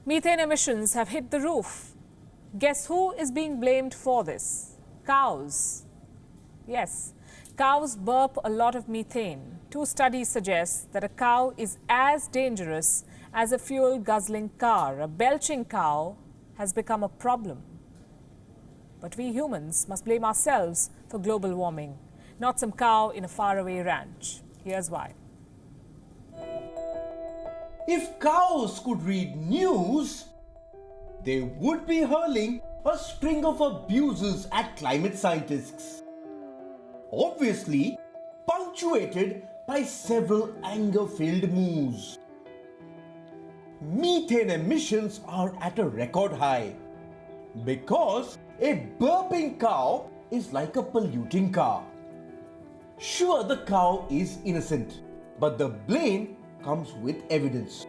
Methane emissions have hit the roof. Guess who is being blamed for this? Cows. Yes, cows burp a lot of methane. Two studies suggest that a cow is as dangerous as a fuel-guzzling car. A belching cow has become a problem. But we humans must blame ourselves for global warming, not some cow in a faraway ranch. Here's why. If cows could read news, they would be hurling a string of abuses at climate scientists. Obviously, punctuated by several anger-filled moos. Methane emissions are at a record high because a burping cow is like a polluting car. Sure, the cow is innocent, but the blame comes with evidence.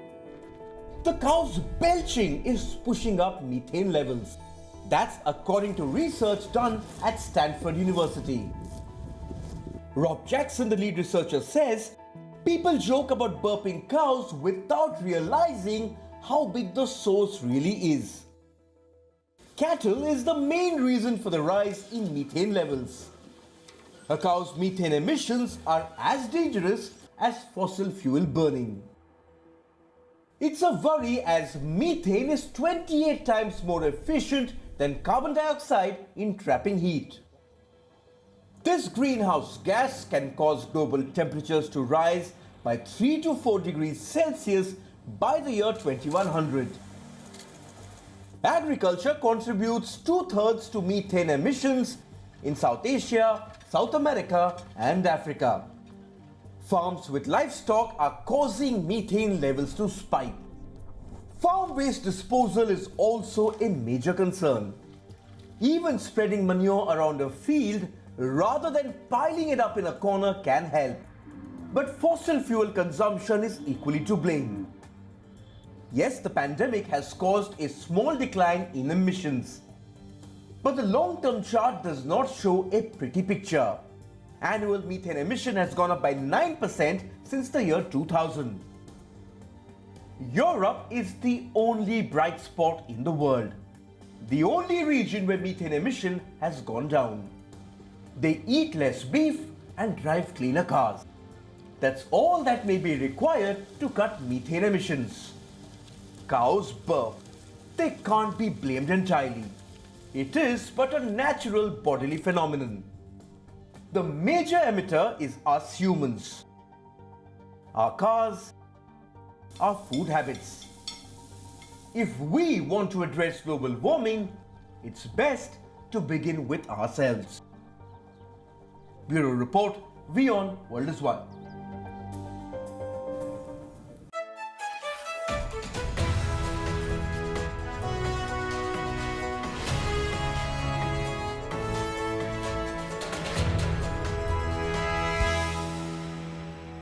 The cow's belching is pushing up methane levels. That's according to research done at Stanford University. Rob Jackson, the lead researcher, says people joke about burping cows without realizing how big the source really is. Cattle is the main reason for the rise in methane levels. A cow's methane emissions are as dangerous as fossil fuel burning. It's a worry as methane is 28 times more efficient than carbon dioxide in trapping heat. This greenhouse gas can cause global temperatures to rise by 3 to 4 degrees Celsius by the year 2100. Agriculture contributes 2/3 to methane emissions in South Asia, South America, and Africa. Farms with livestock are causing methane levels to spike. Farm waste disposal is also a major concern. Even spreading manure around a field rather than piling it up in a corner can help. But fossil fuel consumption is equally to blame. Yes, the pandemic has caused a small decline in emissions. But the long-term chart does not show a pretty picture. Annual methane emission has gone up by 9% since the year 2000. Europe is the only bright spot in the world. The only region where methane emission has gone down. They eat less beef and drive cleaner cars. That's all that may be required to cut methane emissions. Cows burp. They can't be blamed entirely. It is but a natural bodily phenomenon. The major emitter is us humans. Our cars, our food habits. If we want to address global warming, it's best to begin with ourselves. Bureau Report, WION, World is One.